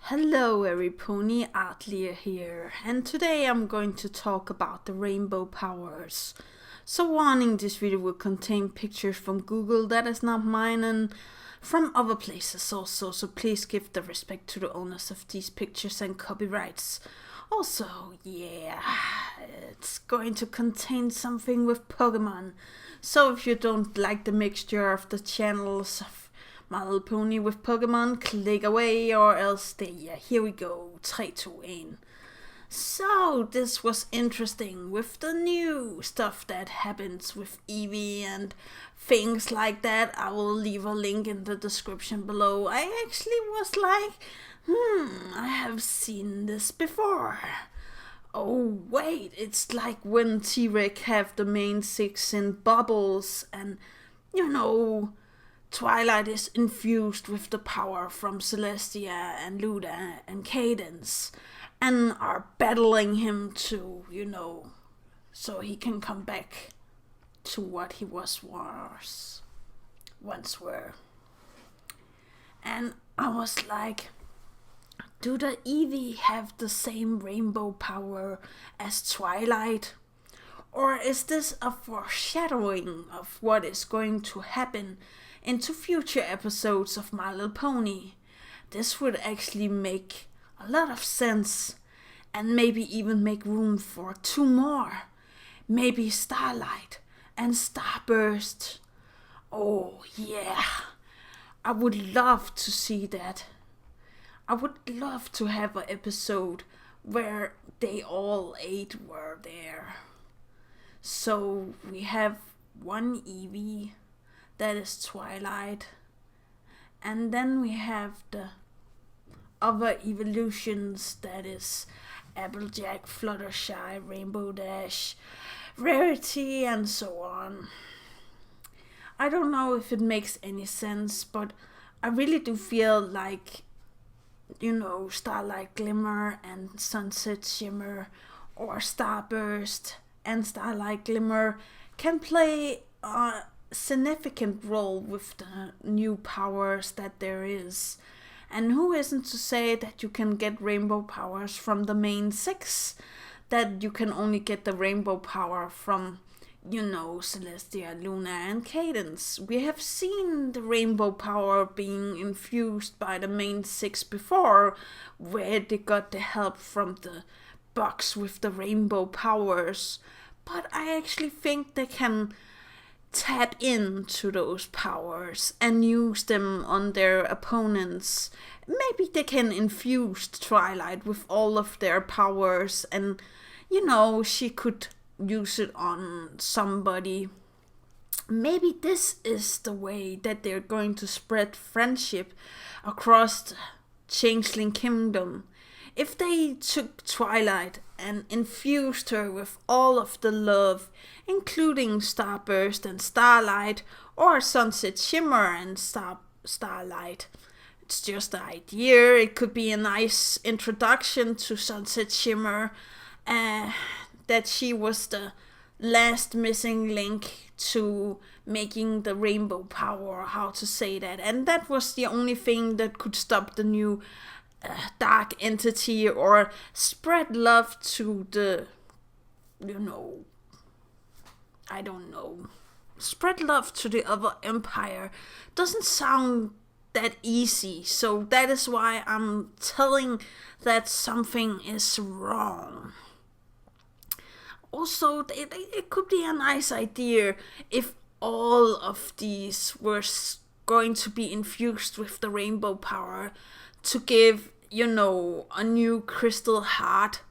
Hello, every pony, Atlia here, and today I'm going to talk about the rainbow powers. So warning, this video will contain pictures from Google that is not mine and from other places also, so please give the respect to the owners of these pictures and copyrights. Also, it's going to contain something with Pokemon, so if you don't like the mixture of the channels of My Little Pony with Pokemon, click away or else stay. Here we go. 3, 2, 1. So, this was interesting with the new stuff that happens with eevee and things like that. I will leave a link in the description below. I actually was like, I have seen this before. Oh, wait, it's like when T-Rex have the main 6 in bubbles and, Twilight is infused with the power from Celestia and Luda and Cadence and are battling him to, so he can come back to what he once were. And I was like, do the eevee have the same rainbow power as Twilight? Or is this a foreshadowing of what is going to happen into future episodes of My Little Pony? This would actually make a lot of sense and maybe even make room for 2 more. Maybe Starlight and Starburst. Oh yeah, I would love to see that. I would love to have an episode where they all 8 were there. So we have one eevee, that is Twilight, and then we have the other evolutions, that is Applejack, Fluttershy, Rainbow Dash, Rarity, and so on. I don't know if it makes any sense, but I really do feel like, Starlight Glimmer and Sunset Shimmer, or Starburst and Starlight Glimmer can play a significant role with the new powers that there is. And who isn't to say that you can get rainbow powers from the main 6? That you can only get the rainbow power from, Celestia, Luna, and Cadence. We have seen the rainbow power being infused by the main 6 before, where they got the help from the box with the rainbow powers. But I actually think they can tap into those powers and use them on their opponents. Maybe they can infuse Twilight with all of their powers and, she could use it on somebody. Maybe this is the way that they're going to spread friendship across the Changeling Kingdom. If they took Twilight and infused her with all of the love, including Starburst and Starlight, or Sunset Shimmer and Starlight. It's just an idea. It could be a nice introduction to Sunset Shimmer, that she was the last missing link to making the rainbow power, how to say that. And that was the only thing that could stop the new dark entity or spread love to the, I don't know. Spread love to the other empire doesn't sound that easy, so that is why I'm telling that something is wrong. Also, it could be a nice idea if all of these were going to be infused with the rainbow power to give, a new crystal heart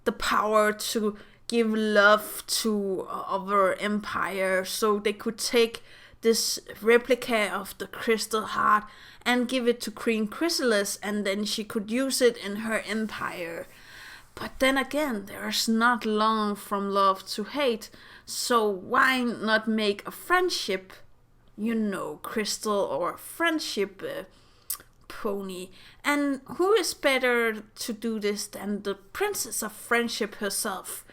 the power to give love to other empire, so they could take this replica of the crystal heart and give it to Queen Chrysalis, and then she could use it in her empire. But then again, there's not long from love to hate, so why not make a friendship, crystal or friendship pony? And who is better to do this than the Princess of Friendship herself?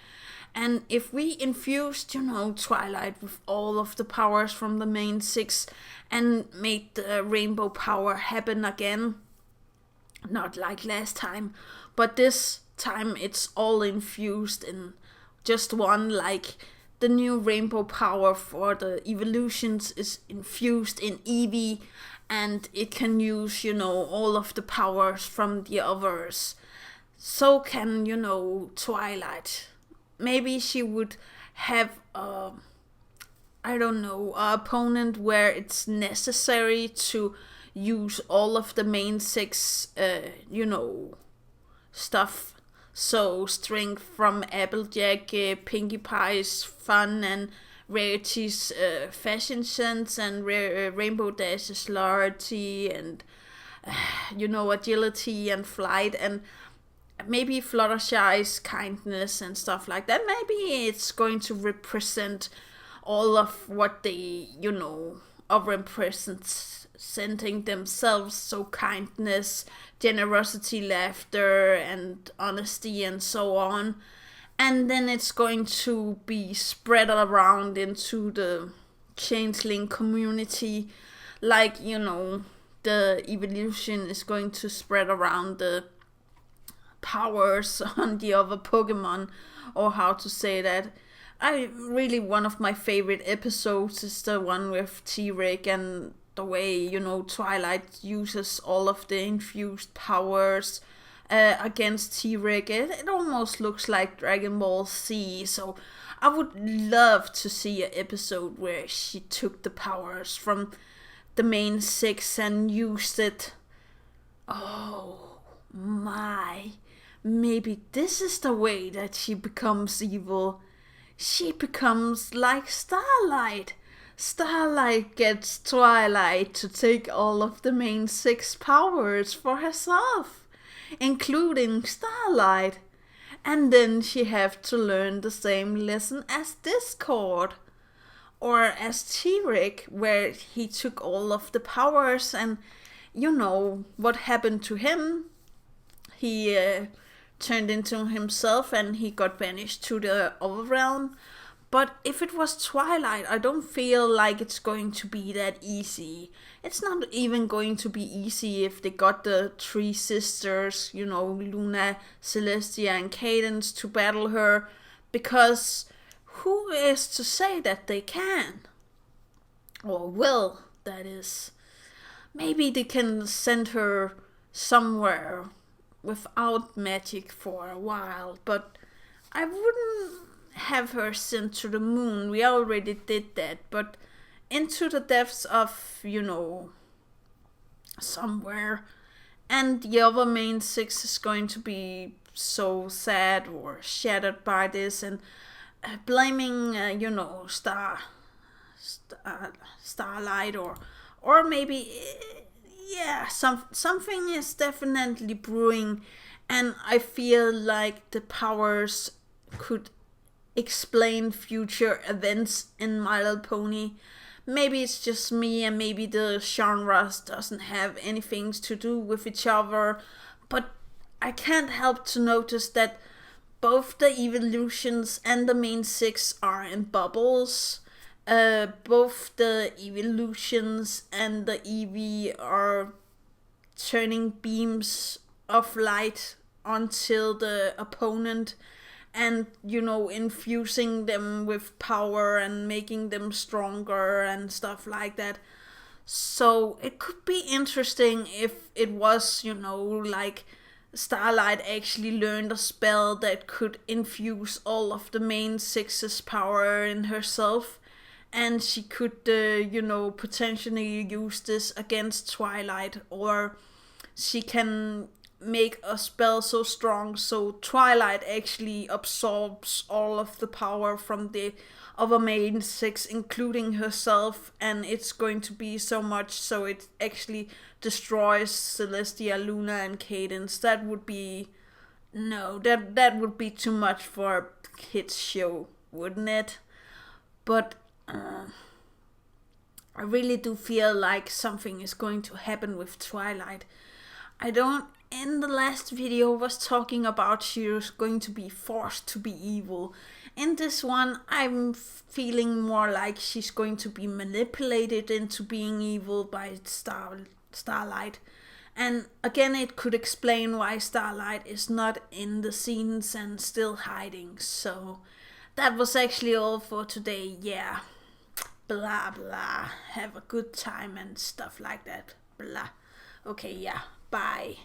And if we infused, Twilight with all of the powers from the main 6 and made the rainbow power happen again, Not like last time, but this time it's all infused in just one. Like the new rainbow power for the evolutions is infused in eevee, and it can use, all of the powers from the others. So can, Twilight. Maybe she would have I don't know, a opponent where it's necessary to use all of the main six, stuff. So, strength from Applejack, Pinkie Pie's fun, and Rarity's fashion sense, and Rainbow Dash's loyalty, and, agility and flight, and maybe Fluttershy's kindness and stuff like that. Maybe it's going to represent all of what they, are representing themselves. So kindness, generosity, laughter, and honesty, and so on. And then it's going to be spread around into the changeling community. Like, the evolution is going to spread around the powers on the other Pokemon, or how to say that. One of my favorite episodes is the one with T-Rex, and the way, Twilight uses all of the infused powers against T-Rex. It almost looks like Dragon Ball Z, so I would love to see an episode where she took the powers from the main six and used it. Oh my. Maybe this is the way that she becomes evil. She becomes like Starlight. Starlight gets Twilight to take all of the main six powers for herself, including Starlight. And then she have to learn the same lesson as Discord. Or as T-Rex, where he took all of the powers, and what happened to him. He turned into himself and he got banished to the other realm. But if it was Twilight, I don't feel like it's going to be that easy. It's not even going to be easy if they got the three sisters, Luna, Celestia, and Cadence to battle her. Because who is to say that they can? Or will, that is. Maybe they can send her somewhere without magic for a while, but I wouldn't have her sent to the moon. We already did that, but into the depths of, somewhere. And the other main six is going to be so sad or shattered by this, and blaming, Starlight, or maybe something is definitely brewing, and I feel like the powers could explain future events in My Little Pony. Maybe it's just me, and maybe the genres doesn't have anything to do with each other, but I can't help to notice that both the evolutions and the main six are in bubbles. Both the evolutions and the eevee are turning beams of light onto the opponent, and infusing them with power and making them stronger and stuff like that. So it could be interesting if it was, like Starlight actually learned a spell that could infuse all of the main six's power in herself, and she could, potentially use this against Twilight, or she can make a spell so strong so Twilight actually absorbs all of the power from the other main six, including herself, and it's going to be so much so it actually destroys Celestia, Luna, and Cadence. That would be that would be too much for a kids show, wouldn't it? But I really do feel like something is going to happen with Twilight. In the last video was talking about she was going to be forced to be evil. In this one, I'm feeling more like she's going to be manipulated into being evil by Starlight. And again, it could explain why Starlight is not in the scenes and still hiding. So that was actually all for today. Yeah. Blah blah. Have a good time and stuff like that. Blah. Okay, yeah. Bye.